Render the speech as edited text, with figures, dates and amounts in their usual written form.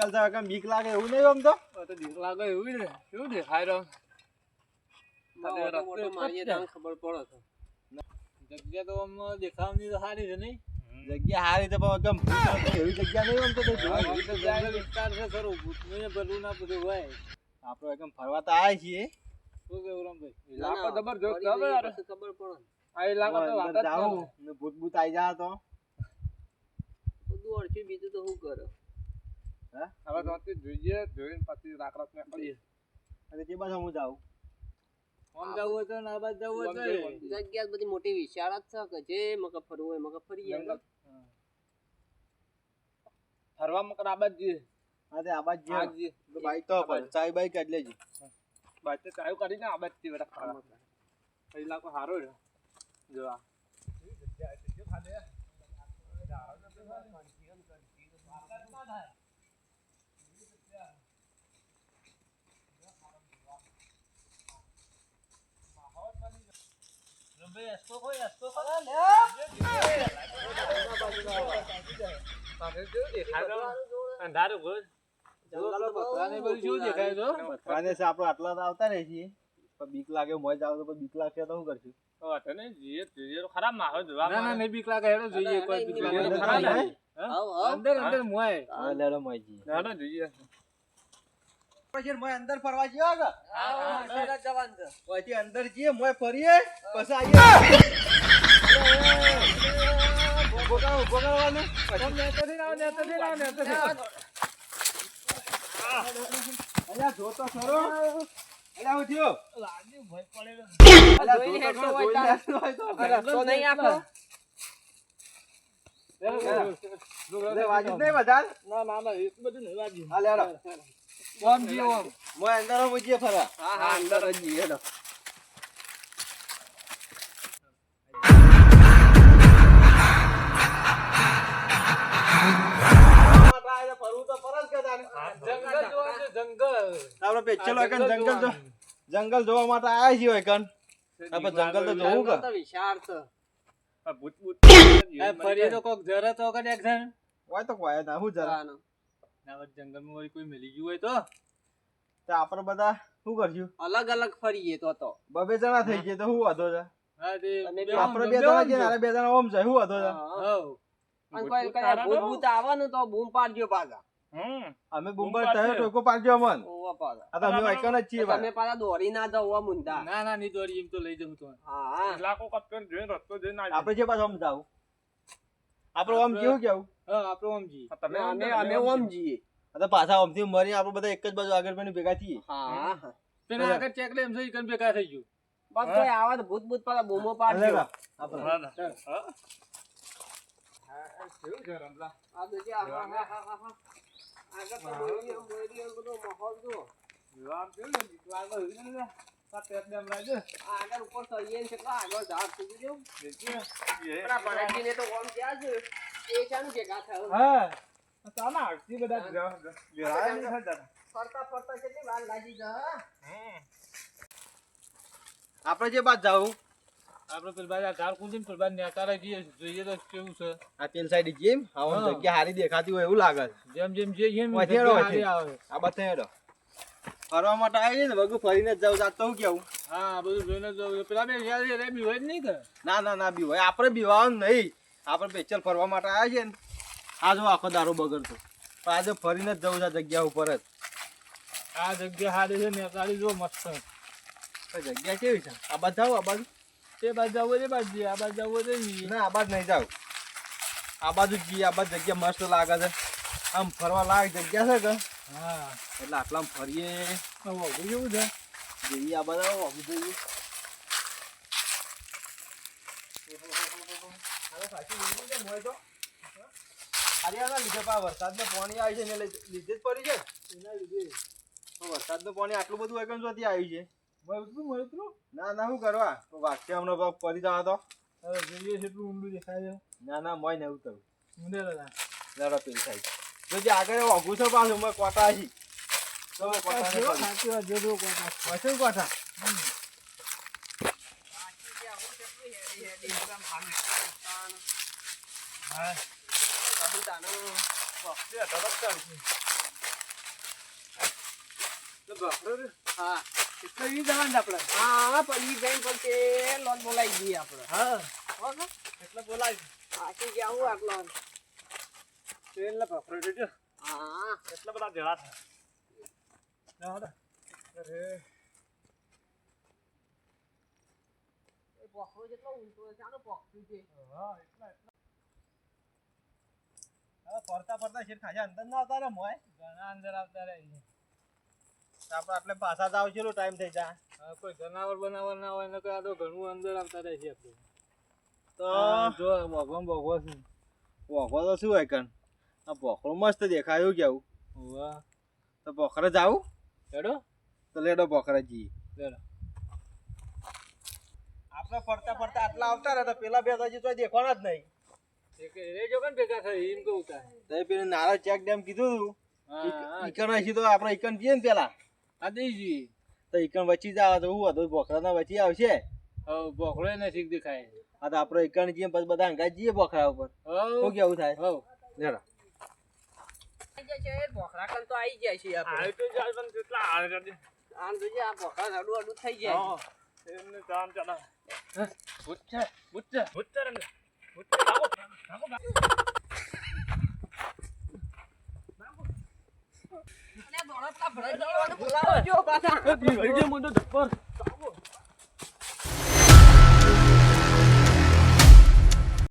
જંગલ છે કે બીક લાગે એવું નહીં આમ તો બીક લાગે એવું ને કેવું દેખાય રહ્યો ખબર પડે જગ્યા તો આમ દેખાવાની તો સારી છે નહીં જગ્યા હારી તો પણ એવી જગ્યા નહીં આમ તો વિસ્તાર છે ખરું ભૂતનું ના બધું હોય આપણે એકદમ ફરવા તો આવ્યા છીએ શું કેવું રામભાઈ ઇલાકો જબરજસ્ત ખબર પડે આ ઇલાકો તો વાત જ ને ભૂત ભૂત આવી જા તો બધું અડચી બીજું તો શું કરે હે હવે તો જોઈએ જોઈને પછી રાકરાત ને પડીએ અને તે બાજુ હું જાઉં આમ જવું હોય તો ના બાદ જવું હોય તો જગ્યા બધી મોટી વિશાળ જ છે કે જે મકે ફરવું હોય મકે ફરીએ ફરવા મકે આબાદ જઈએ હા તે આબાદ જઈએ તો બાઈક તો પર ચાય બાઈક કાઢ લેજી બાઈક તો ચાય કાઢીને આબાદ થી બેટા ફરવા ઇલાકો સારો છે જો આ આવતા રહે છીએ બીક લાગે મોજ આવ તો બીક લાગશે તો શું કરશું ખરાબ માહોલ જોવા બીક લાગે જોઈએ કોઈ બીક લાગે અંદર અંદર મોય લેડો મોયજી જોઈએ પછી મોય અંદર ફરવા જીઓ કે અંદર જવાનું છે પછી અંદર જઈએ મોય ફરીએ પછી આવીએ બોગાવાનું પછી નેતો થી લાવ અલ્યા જો તો ખરો અલ્યા હું થયો લાગ્યું ભય પડેલો અલ્યા જોઈ હેડ તો રસ્તો નહીં આપો લે વાજી નહીં વધાર ના એક બધું નહીં વાજી હા લેડો ઓમ જી ઓમ મોય અંદર મુજે ફરા હા અંદર જ જી હેડો જંગલ જોવા માટે આયા છીએ એકન આપણે જંગલ તો જોવું કે વિશાળ છે ભૂત ભૂત ફરીએ તો કોક જરા તો કને એક જણ હોય તો કોઈ ના હું જરા ના જંગલમાં કોઈ મળી ગયું હોય તો આપણે બધા શું કરશું અલગ અલગ ફરીએ તો બબે જણા થઈ ગયા તો શું વાંધો છે હા તે આપણે બે જણા છે ને બે જણા ઓમ છે શું વાંધો છે અને કોઈ કઈ ભૂત ભૂત આવવાનું તો બૂમ પાડજો પાછા અમે બુંબર તહે ટોકો પાડજો મન ઓવા પાછા આ તો અમે આઈકન જ છીએ તમે પાછા દોરી ના દવા મુંડા ના ની દોરી એમ તો લઈ જઉં તો હા ઇલાકો કપકન જોઈને રસ્તો જોઈને આપણે જે પાછો આમ જાવ આપણે ઓમ કેવું કેવું હા આપણે ઓમ જી તમે અમે ઓમ જીએ આ પાછા ઓમ થી મરી આપણે બધા એક જ બાજુ આગળ પણ ભેગા થઈએ હા પેલા આગળ ચેક લે એમ સહી કન ભેગા થઈ ગયું બસ કોઈ આવા તો ભૂત ભૂત પાછા બૂમો પાડજો આપણે હા કેવું છે રમલા આ દેજે હા આગળ તો બોલી બધો માહોલ જો વિવાદ કેવું છે વિવાદ હોય ને આ પેટ ડેમ લાગે આગળ ઉપર સહીએ છે કેટલા આગળ ઝાડ સુધી જો આપણા પરાઠીને તો ઓમ ક્યાં છે એ ચાનું કે ગાથા હા તાના આખી બધા ગરાય નહીં થતા ફરતા ફરતા કેટલી વાર લાગી જા આપણે જે બાદ જાવું આપણે પેલ બાજુ કાર કુંજીન પેલ બાજુ નેતારા જોઈએ તો કેવું છે આ પેલ સાઈડ જેમ આવો જગ્યા હારી દેખાતી હોય એવું લાગે જેમ જેમ જે એમ આવે આ બતે હેડો ફરવા માટે આવી ને વગુ ફરીને જ જાવ જાત તો હું કેવું હા બધું જોઈને જો પેલા બે યાર રે બી હોય નહીં કે ના બી હોય આપણે બીવાનું નહીં આપણે પેચલ ફરવા માટે આવ્યા છે ને આ જો આખો દારૂ બગડતો પણ આજે ફરીને જ જવું છે જગ્યા ઉપર જ આ જગ્યા હારી છે નેતારી જો મસ્ત જગ્યા કેવી છે આ બાજુ જાવ આ બાજુ તે બાજુ જવું છે બાજુ આ બાજુ જવું છે ના આ બાજુ નહીં જાવ આ બાજુ જઈએ આ બાજુ જગ્યા મસ્ત લાગે છે આમ ફરવા લાયક જગ્યા છે કે હા એટલે આટલામાં ફરીએ કેવું છે જઈએ આ બધા વાગી જઈએ વરસાદનું પાણી આવી છે ને લીધે જ પડી છે એના લીધે વરસાદનું પાણી આટલું બધું આગળ જોતી આવ્યું છે ના શું કરવા વાક્ય હમણાં પડી જવા તો જોઈએ એટલું ઊંડું દેખાય છે ના મોય ને ઉતરું ઊંડે લડા લડો પેલી સાઈડ જો જે આગળ વાગું છે પાછું મેં કોટા છી તો સાચી વાત જો કોટા વસું કોટા હા હા એટલે ઈ જવાનું આપણે હા પછી જઈને પછી લોન બોલાવી દઈએ આપણે હા હો કે? એટલે બોલાય આખી ગયા હું આટલો એટલે ભફરો જોજો હા એટલા બધા ભેળા થાય અરે એ પોખરો જેટલો ઊંચો છે આનો પોખરું છે હા એટલા હવે ફરતા ફરતા શેર ખાજા અંદર ના આવતા રે મોય ઘણા અંદર આવતા રહે છે. આપણે પાછા જ આવશે ટાઈમ થઈ જાય હા, કોઈ જનાવર બનાવર ના હોય ને તો આ તો ઘણું અંદર આવતા રહે છે આપણે તો જો ભગવાન ભગવાન છે પોખરો તો શું હોય કણ આ પોખરો મસ્ત દેખાયું કેવું વાહ તો પોખરે જાવું હેડો તો લેડો પોખરે જઈએ લેડો આપણે ફરતા ફરતા આટલા આવતા રહે તો પેલા બે તો હજી તો દેખવાના જ નહીં એક રે જો કન ભેગા થઈ એમ કહું તા તો એ પેલું નારળ ચેક ડેમ કીધું તું હા ઈકણ હશે તો આપણે ઈકણ જઈએ ને પેલા આ દેજી તો ઈકણ વચ્ચી જાવ તો હું હતું પોખરાના વચ્ચી આવશે હવે બોકડો નજીક દેખાય આ તો આપણે ઈકણ જઈએ પછી બધા અંગા જઈએ પોખરા ઉપર શું કેવું થાય હવ લેડો આવી જાય છે પોખરા કન તો આવી જાય છે આપણે આવી તો જાય પણ કેટલા હાલ કરજે આમ જોઈએ આ પોખરા અડું અડું થઈ જાય હા એમને કામ ચાલે બુચ્ચા બુચ્ચા બુચ્ચા રે બુચ્ચા ભાગો ભાગો અને દોડતા ભરાઈ જવાનું બોલાવો જો પાછા ભાઈ જે મુંડો ધપ્પર